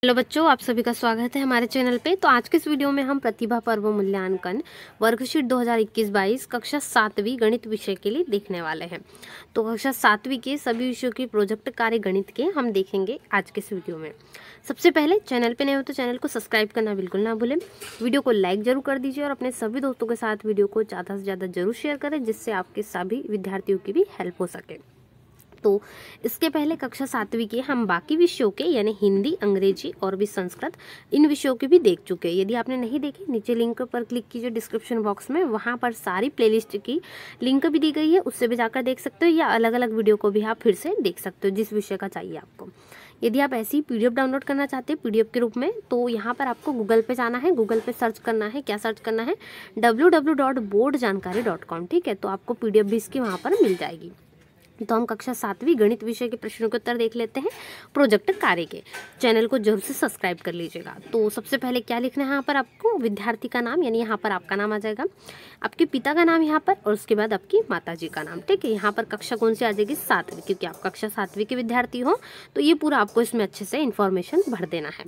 Hello बच्चों, आप सभी का स्वागत है हमारे चैनल पे। तो आज के इस वीडियो में हम प्रतिभा पर्व मूल्यांकन वर्कशीट 2021-22 कक्षा 7वीं गणित विषय के लिए देखने वाले हैं। तो कक्षा 7वीं के सभी विषयों की प्रोजेक्ट कार्य गणित के हम देखेंगे आज के इस वीडियो में। सबसे पहले चैनल पे नए हो तो चैनल को सब्सक्राइब करना बिल्कुल ना भूलें। वीडियो को लाइक जरूर कर दीजिए और अपने सभी दोस्तों के साथ वीडियो को ज़्यादा से ज़्यादा जरूर शेयर करें, जिससे आपके सभी विद्यार्थियों की भी हेल्प हो सके। तो इसके पहले कक्षा 7वीं के हम बाकी विषयों के यानी हिंदी, अंग्रेजी और भी संस्कृत इन विषयों के भी देख चुके हैं। यदि आपने नहीं देखे, नीचे लिंक पर क्लिक कीजिए डिस्क्रिप्शन बॉक्स में, वहाँ पर सारी प्लेलिस्ट की लिंक भी दी गई है, उससे भी जाकर देख सकते हो, या अलग अलग वीडियो को भी आप फिर से देख सकते हो जिस विषय का चाहिए आपको। यदि आप ऐसी पीडीएफ डाउनलोड करना चाहते हैं पीडीएफ के रूप में, तो यहाँ पर आपको गूगल पे जाना है। गूगल पे सर्च करना है, क्या सर्च करना है, www.boardjankari.com। ठीक है, तो आपको पीडीएफ भी इसकी वहाँ पर मिल जाएगी। तो हम कक्षा 7वीं गणित विषय के प्रश्नों के उत्तर देख लेते हैं प्रोजेक्ट कार्य के। चैनल को जरूर से सब्सक्राइब कर लीजिएगा। तो सबसे पहले क्या लिखना है यहाँ पर आपको, विद्यार्थी का नाम, यानी यहाँ पर आपका नाम आ जाएगा, आपके पिता का नाम यहाँ पर, और उसके बाद आपकी माताजी का नाम। ठीक है, यहाँ पर कक्षा कौन सी आ जाएगी, 7वीं, क्योंकि आप कक्षा 7वीं के विद्यार्थी हो, तो ये पूरा आपको इसमें अच्छे से इन्फॉर्मेशन भर देना है।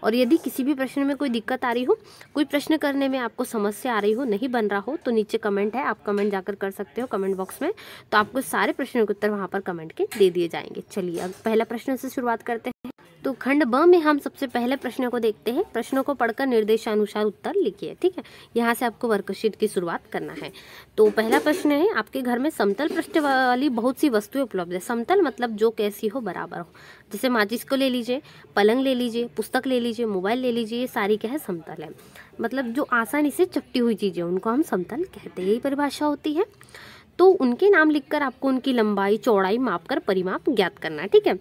और यदि किसी भी प्रश्न में कोई दिक्कत आ रही हो, कोई प्रश्न करने में आपको समस्या आ रही हो, नहीं बन रहा हो, तो नीचे कमेंट है, आप कमेंट जाकर कर सकते हो कमेंट बॉक्स में, तो आपको सारे प्रश्नों के उत्तर वहाँ पर कमेंट के दे दिए जाएंगे। चलिए अब पहला प्रश्न से शुरुआत करते हैं। तो खंड ब में हम सबसे पहले प्रश्नों को देखते हैं। प्रश्नों को पढ़कर निर्देशानुसार उत्तर लिखिए। ठीक है, यहाँ से आपको वर्कशीट की शुरुआत करना है। तो पहला प्रश्न है, आपके घर में समतल पृष्ठ वाली बहुत सी वस्तुएं उपलब्ध है। समतल मतलब जो कैसी हो, बराबर हो। जैसे माचिस को ले लीजिए, पलंग ले लीजिए, पुस्तक ले लीजिए, मोबाइल ले लीजिए, ये सारी क्या है, समतल है। मतलब जो आसानी से चपटी हुई चीजें, उनको हम समतल कहते हैं, यही परिभाषा होती है। तो उनके नाम लिखकर आपको उनकी लंबाई चौड़ाई मापकर परिमाप ज्ञात करना है। ठीक है,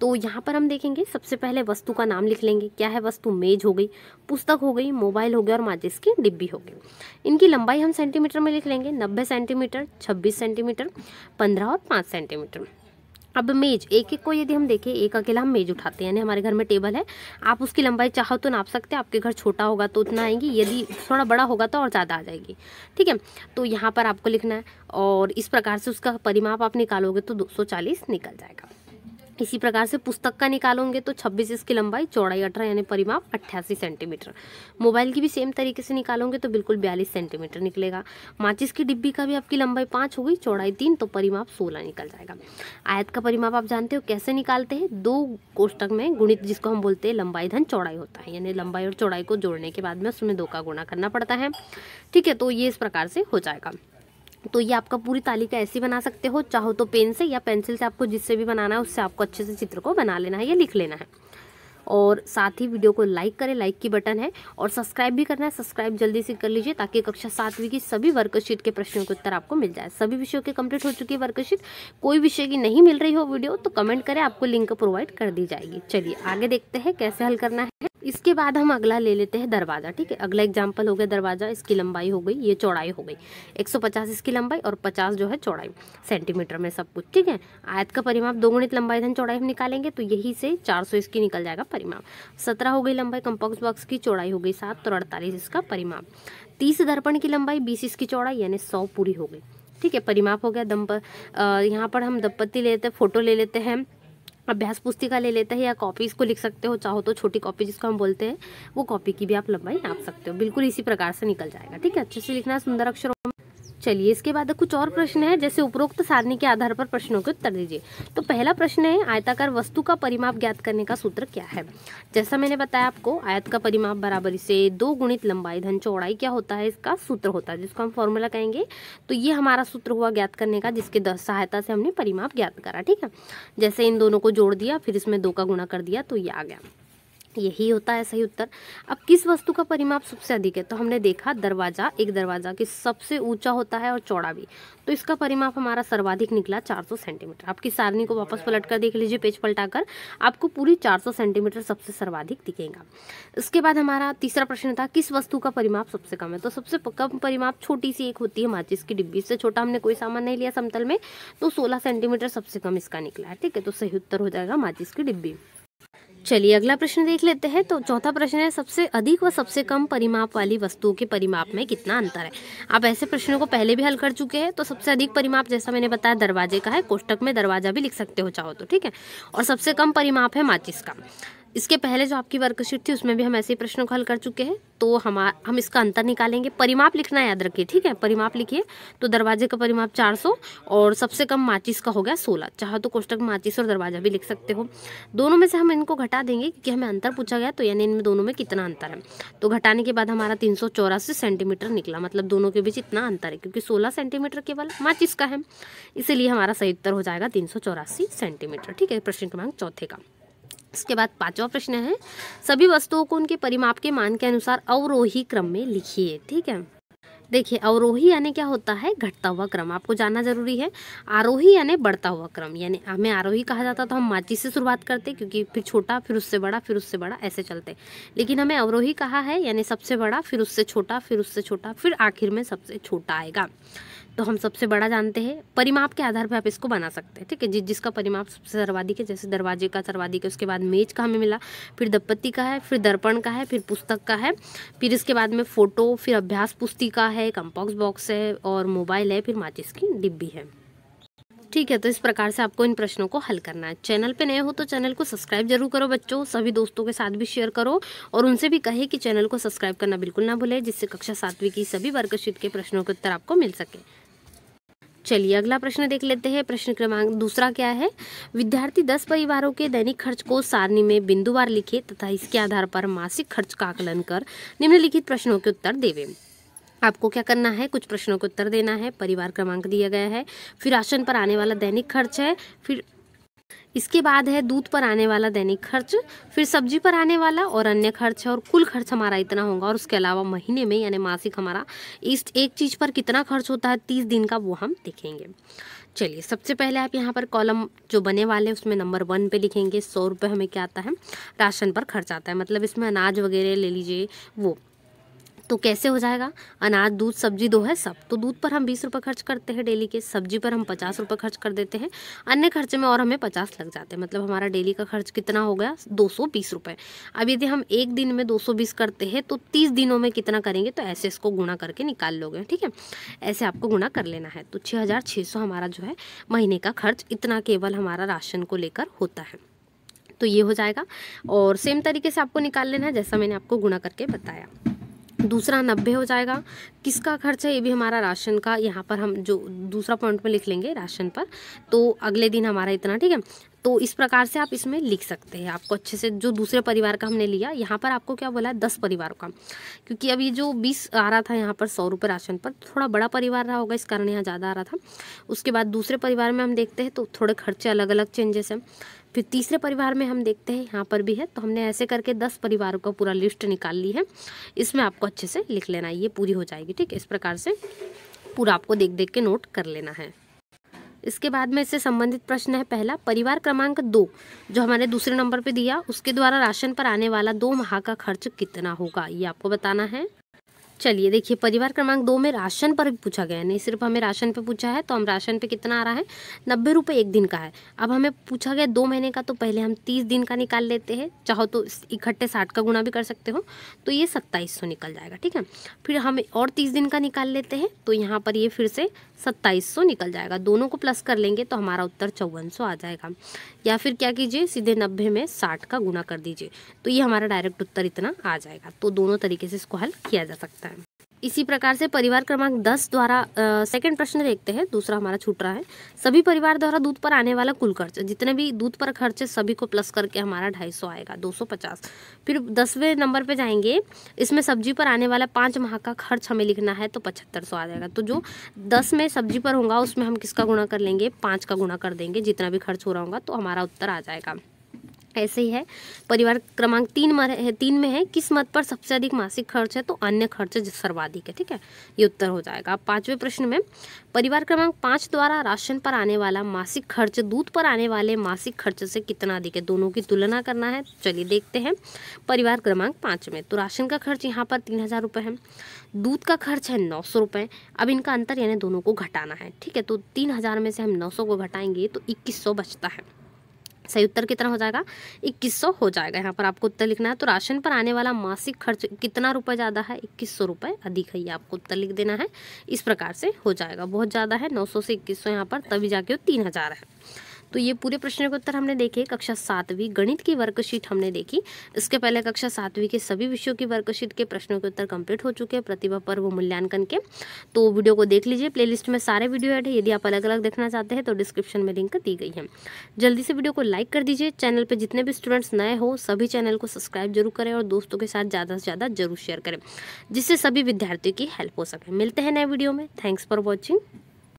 तो यहाँ पर हम देखेंगे, सबसे पहले वस्तु का नाम लिख लेंगे। क्या है वस्तु, मेज हो गई, पुस्तक हो गई, मोबाइल हो गया और माचिस की डिब्बी हो गई। इनकी लंबाई हम सेंटीमीटर में लिख लेंगे, 90 सेंटीमीटर, 26 सेंटीमीटर, 15 और 5 सेंटीमीटर। अब मेज, एक एक को यदि हम देखें, एक अकेला हम मेज उठाते हैं, यानी हमारे घर में टेबल है, आप उसकी लंबाई चाहो तो नाप सकते हैं। आपके घर छोटा होगा तो उतना आएगी, यदि थोड़ा बड़ा होगा तो और ज़्यादा आ जाएगी। ठीक है, तो यहाँ पर आपको लिखना है, और इस प्रकार से उसका परिमाप आप निकालोगे तो 240 निकल जाएगा। इसी प्रकार से पुस्तक का निकालोगे तो 26 इसकी लंबाई, चौड़ाई 18, यानी परिमाप 88 सेंटीमीटर। मोबाइल की भी सेम तरीके से निकालोगे तो बिल्कुल 42 सेंटीमीटर निकलेगा। माचिस की डिब्बी का भी आपकी लंबाई 5 हो गई, चौड़ाई 3, तो परिमाप 16 निकल जाएगा। आयत का परिमाप आप जानते हो कैसे निकालते हैं, 2 कोष्टक में गुणित, जिसको हम बोलते हैं लंबाई धन चौड़ाई होता है, यानी लंबाई और चौड़ाई को जोड़ने के बाद में उसमें 2 का गुणा करना पड़ता है। ठीक है, तो ये इस प्रकार से हो जाएगा। तो ये आपका पूरी तालिका ऐसी बना सकते हो, चाहो तो पेन से या पेंसिल से, आपको जिससे भी बनाना है उससे आपको अच्छे से चित्र को बना लेना है या लिख लेना है। और साथ ही वीडियो को लाइक करें, लाइक की बटन है, और सब्सक्राइब भी करना है, सब्सक्राइब जल्दी से कर लीजिए, ताकि कक्षा 7वीं की सभी वर्कशीट के प्रश्नों के उत्तर आपको मिल जाए। सभी विषयों की कंप्लीट हो चुकी है वर्कशीट, कोई विषय की नहीं मिल रही हो वीडियो तो कमेंट करें, आपको लिंक प्रोवाइड कर दी जाएगी। चलिए आगे देखते हैं कैसे हल करना है। इसके बाद हम अगला ले लेते हैं दरवाजा। ठीक है, अगला एग्जाम्पल हो गया दरवाजा। इसकी लंबाई हो गई, ये चौड़ाई हो गई, 150 इसकी लंबाई और 50 जो है चौड़ाई, सेंटीमीटर में सब कुछ। ठीक है, आयत का परिमाप 2 गुणित लंबाई धन चौड़ाई हम निकालेंगे तो यही से 400 इसकी निकल जाएगा परिमाप। 17 हो गई लंबाई, कंपास बॉक्स की चौड़ाई हो गई 7, और 48 इसका परिमाप। 30 दर्पण की लंबाई, 20 इसकी चौड़ाई, यानी 100 पूरी हो गई। ठीक है, परिमाप हो गया। यहाँ पर हम दंपत्ति ले लेते हैं, फोटो ले लेते हैं, अभ्यास पुस्तिका ले लेते हैं, या कॉपी इसको लिख सकते हो, चाहो तो छोटी कॉपी जिसको हम बोलते हैं, वो कॉपी की भी आप लंबाई नाप सकते हो। बिल्कुल इसी प्रकार से निकल जाएगा। ठीक है, अच्छे से लिखना है सुंदर अक्षरों में। चलिए इसके बाद कुछ और प्रश्न है, जैसे उपरोक्त सारणी के आधार पर प्रश्नों के उत्तर दीजिए। तो पहला प्रश्न है, आयताकार वस्तु का परिमाप ज्ञात करने का सूत्र क्या है। जैसा मैंने बताया आपको, आयत का परिमाप बराबर से 2 गुणित लंबाई धन चौड़ाई क्या होता है, इसका सूत्र होता है, जिसको हम फॉर्मूला कहेंगे। तो ये हमारा सूत्र हुआ ज्ञात करने का, जिसके सहायता से हमने परिमाप ज्ञात करा। ठीक है, जैसे इन दोनों को जोड़ दिया, फिर इसमें 2 का गुणा कर दिया, तो ये आ गया, यही होता है सही उत्तर। अब किस वस्तु का परिमाप सबसे अधिक है, तो हमने देखा दरवाजा, एक दरवाजा की सबसे ऊंचा होता है और चौड़ा भी, तो इसका परिमाप हमारा सर्वाधिक निकला 400 सेंटीमीटर। आपकी सारणी को वापस पलट कर देख लीजिए, पेज पलटाकर, आपको पूरी 400 सेंटीमीटर सबसे सर्वाधिक दिखेगा। इसके बाद हमारा तीसरा प्रश्न था, किस वस्तु का परिमाप सबसे कम है। तो सबसे कम परिमाप छोटी सी एक होती है, माचिस की डिब्बी। इससे छोटा हमने कोई सामान नहीं लिया समतल में, तो 16 सेंटीमीटर सबसे कम इसका निकला है। ठीक है, तो सही उत्तर हो जाएगा माचिस की डिब्बी। चलिए अगला प्रश्न देख लेते हैं। तो चौथा प्रश्न है, सबसे अधिक व सबसे कम परिमाप वाली वस्तुओं के परिमाप में कितना अंतर है। आप ऐसे प्रश्नों को पहले भी हल कर चुके हैं। तो सबसे अधिक परिमाप जैसा मैंने बताया दरवाजे का है, कोष्टक में दरवाजा भी लिख सकते हो चाहो तो, ठीक है। और सबसे कम परिमाप है माचिस का। इसके पहले जो आपकी वर्कशीट थी उसमें भी हम ऐसे ही प्रश्नों को हल कर चुके हैं। तो हम इसका अंतर निकालेंगे। परिमाप लिखना याद रखिए, ठीक है। परिमाप लिखिए तो दरवाजे का परिमाप 400 और सबसे कम माचिस का हो गया 16। चाहो तो कोष्टक माचिस और दरवाजा भी लिख सकते हो। दोनों में से हम इनको घटा देंगे क्योंकि हमें अंतर पूछा गया, तो यानी इनमें दोनों में कितना अंतर है। तो घटाने के बाद हमारा 384 सेंटीमीटर निकला, मतलब दोनों के बीच इतना अंतर है क्योंकि 16 सेंटीमीटर केवल माचिस का है, इसीलिए हमारा सही उत्तर हो जाएगा 384 सेंटीमीटर, ठीक है। प्रश्न क्रमांक चौथे का। इसके बाद पांचवा प्रश्न है, सभी वस्तुओं को उनके परिमाप के मान के अनुसार अवरोही क्रम में लिखिए, ठीक है। देखिए, अवरोही यानी क्या होता है, घटता हुआ क्रम, आपको जानना जरूरी है। आरोही यानी बढ़ता हुआ क्रम, यानी हमें आरोही कहा जाता तो हम माचिस से शुरुआत करते क्योंकि फिर छोटा, फिर उससे बड़ा, फिर उससे बड़ा, ऐसे चलते। लेकिन हमें अवरोही कहा है यानी सबसे बड़ा, फिर उससे छोटा, फिर उससे छोटा, फिर आखिर में सबसे छोटा आएगा। तो हम सबसे बड़ा जानते हैं, परिमाप के आधार पर आप इसको बना सकते हैं, ठीक है। जिसका परिमाप सबसे सर्वाधिक है, जैसे दरवाजे का सर्वाधिक है, उसके बाद मेज का हमें मिला, फिर दंपत्ति का है, फिर दर्पण का है, फिर पुस्तक का है, फिर इसके बाद में फोटो, फिर अभ्यास पुस्तिका है, कंपास बॉक्स है और मोबाइल है, फिर माचिस की डिब्बी है, ठीक है। तो इस प्रकार से आपको इन प्रश्नों को हल करना है। चैनल पे नए हो तो चैनल को सब्सक्राइब जरूर करो बच्चों, सभी दोस्तों के साथ भी शेयर करो और उनसे भी कहे कि चैनल को सब्सक्राइब करना बिल्कुल ना भूले, जिससे कक्षा 7वीं की सभी वर्कशीट के प्रश्नों के उत्तर आपको मिल सके। चलिए अगला प्रश्न देख लेते हैं। प्रश्न क्रमांक दूसरा क्या है, विद्यार्थी 10 परिवारों के दैनिक खर्च को सारणी में बिंदुवार लिखे तथा इसके आधार पर मासिक खर्च का आकलन कर निम्नलिखित प्रश्नों के उत्तर देवे। आपको क्या करना है, कुछ प्रश्नों के उत्तर देना है। परिवार क्रमांक दिया गया है, फिर राशन पर आने वाला दैनिक खर्च है, फिर इसके बाद है दूध पर आने वाला दैनिक खर्च, फिर सब्जी पर आने वाला और अन्य खर्च है और कुल खर्च हमारा इतना होगा। और उसके अलावा महीने में यानी मासिक हमारा इस एक चीज़ पर कितना खर्च होता है 30 दिन का, वो हम देखेंगे। चलिए सबसे पहले आप यहाँ पर कॉलम जो बने वाले उसमें नंबर 1 पे लिखेंगे 100 रुपये हमें क्या आता है, राशन पर खर्च आता है, मतलब इसमें अनाज वगैरह ले लीजिए वो। तो कैसे हो जाएगा, अनाज दूध सब्जी दो है सब, तो दूध पर हम 20 रुपये खर्च करते हैं डेली के, सब्जी पर हम 50 रुपये खर्च कर देते हैं, अन्य खर्चे में और हमें 50 लग जाते हैं, मतलब हमारा डेली का खर्च कितना हो गया 220 रुपये। अब यदि हम एक दिन में 220 करते हैं तो 30 दिनों में कितना करेंगे, तो ऐसे इसको गुणा करके निकाल लोगे, ठीक है। ऐसे आपको गुणा कर लेना है। तो 6600 हमारा जो है महीने का खर्च इतना केवल हमारा राशन को लेकर होता है, तो ये हो जाएगा। और सेम तरीके से आपको निकाल लेना है जैसा मैंने आपको गुणा करके बताया। दूसरा 90 हो जाएगा, किसका खर्च है, ये भी हमारा राशन का, यहाँ पर हम जो दूसरा पॉइंट में लिख लेंगे राशन पर, तो अगले दिन हमारा इतना, ठीक है। तो इस प्रकार से आप इसमें लिख सकते हैं। आपको अच्छे से जो दूसरे परिवार का हमने लिया, यहाँ पर आपको क्या बोला है 10 परिवारों का, क्योंकि अब ये जो 20 आ रहा था यहाँ पर 100 रुपये राशन पर, थोड़ा बड़ा परिवार रहा होगा इस कारण यहाँ ज़्यादा आ रहा था। उसके बाद दूसरे परिवार में हम देखते हैं तो थोड़े खर्चे अलग अलग चेंजेस हैं। फिर तीसरे परिवार में हम देखते हैं यहाँ पर भी है, तो हमने ऐसे करके 10 परिवारों का पूरा लिस्ट निकाल ली है। इसमें आपको अच्छे से लिख लेना है, ये पूरी हो जाएगी, ठीक है। इस प्रकार से पूरा आपको देख देख के नोट कर लेना है। इसके बाद में इससे संबंधित प्रश्न है पहला, परिवार क्रमांक 2 जो हमारे दूसरे नंबर पे दिया, उसके द्वारा राशन पर आने वाला 2 माह का खर्च कितना होगा, ये आपको बताना है। चलिए देखिए, परिवार क्रमांक 2 में राशन पर भी पूछा गया है, नहीं सिर्फ हमें राशन पे पूछा है, तो हम राशन पे कितना आ रहा है 90 रुपये एक दिन का है। अब हमें पूछा गया 2 महीने का, तो पहले हम 30 दिन का निकाल लेते हैं, चाहो तो इकट्ठे 60 का गुणा भी कर सकते हो, तो ये 2700 निकल जाएगा, ठीक है। फिर हम और 30 दिन का निकाल लेते हैं, तो यहाँ पर ये फिर से 2700 निकल जाएगा, दोनों को प्लस कर लेंगे तो हमारा उत्तर 5400 आ जाएगा। या फिर क्या कीजिए, सीधे 90 में 60 का गुणा कर दीजिए, तो ये हमारा डायरेक्ट उत्तर इतना आ जाएगा। तो दोनों तरीके से इसको हल किया जा सकता है। इसी प्रकार से परिवार क्रमांक 10 द्वारा सेकंड प्रश्न देखते हैं, दूसरा हमारा छूट रहा है। सभी परिवार द्वारा दूध पर आने वाला कुल खर्च, जितने भी दूध पर खर्च है सभी को प्लस करके हमारा 250 आएगा, 250। फिर 10वें नंबर पे जाएंगे, इसमें सब्जी पर आने वाला 5 माह का खर्च हमें लिखना है, तो 7500 आ जाएगा। तो जो 10 में सब्जी पर होगा उसमें हम किसका गुणा कर लेंगे, 5 का गुणा कर देंगे, जितना भी खर्च हो रहा होगा, तो हमारा उत्तर आ जाएगा। ऐसे ही है परिवार क्रमांक 3 में है, किस मत पर सबसे अधिक मासिक खर्च है, तो अन्य खर्च सर्वाधिक है, ठीक है, ये उत्तर हो जाएगा। अब 5वें प्रश्न में, परिवार क्रमांक 5 द्वारा राशन पर आने वाला मासिक खर्च दूध पर आने वाले मासिक खर्च से कितना अधिक है, दोनों की तुलना करना है। चलिए देखते हैं परिवार क्रमांक 5 में, तो राशन का खर्च यहाँ पर 3000 रुपये है, दूध का खर्च है 900 रुपये। अब इनका अंतर यानी दोनों को घटाना है, ठीक है। तो 3000 में से हम 900 को घटाएंगे तो 2100 बचता है। सही उत्तर कितना हो जाएगा, 2100 हो जाएगा। यहाँ पर आपको उत्तर लिखना है। तो राशन पर आने वाला मासिक खर्च कितना रुपए ज़्यादा है, 2100 रुपये अधिक है, ये आपको उत्तर लिख देना है। इस प्रकार से हो जाएगा, बहुत ज़्यादा है 900 से 2100 यहाँ पर, तभी जाके वो 3000 है। तो ये पूरे प्रश्नों के उत्तर हमने देखे। कक्षा 7वीं गणित की वर्कशीट हमने देखी। इसके पहले कक्षा 7वीं के सभी विषयों की वर्कशीट के प्रश्नों के उत्तर कंप्लीट हो चुके हैं प्रतिभा पर्व मूल्यांकन के। तो वीडियो को देख लीजिए, प्लेलिस्ट में सारे वीडियो ऐड है। यदि आप अलग अलग देखना चाहते हैं तो डिस्क्रिप्शन में लिंक दी गई है। जल्दी से वीडियो को लाइक कर दीजिए। चैनल पर जितने भी स्टूडेंट्स नए हो सभी चैनल को सब्सक्राइब जरूर करें और दोस्तों के साथ ज़्यादा से ज़्यादा जरूर शेयर करें, जिससे सभी विद्यार्थियों की हेल्प हो सके। मिलते हैं नए वीडियो में। Thanks for watching.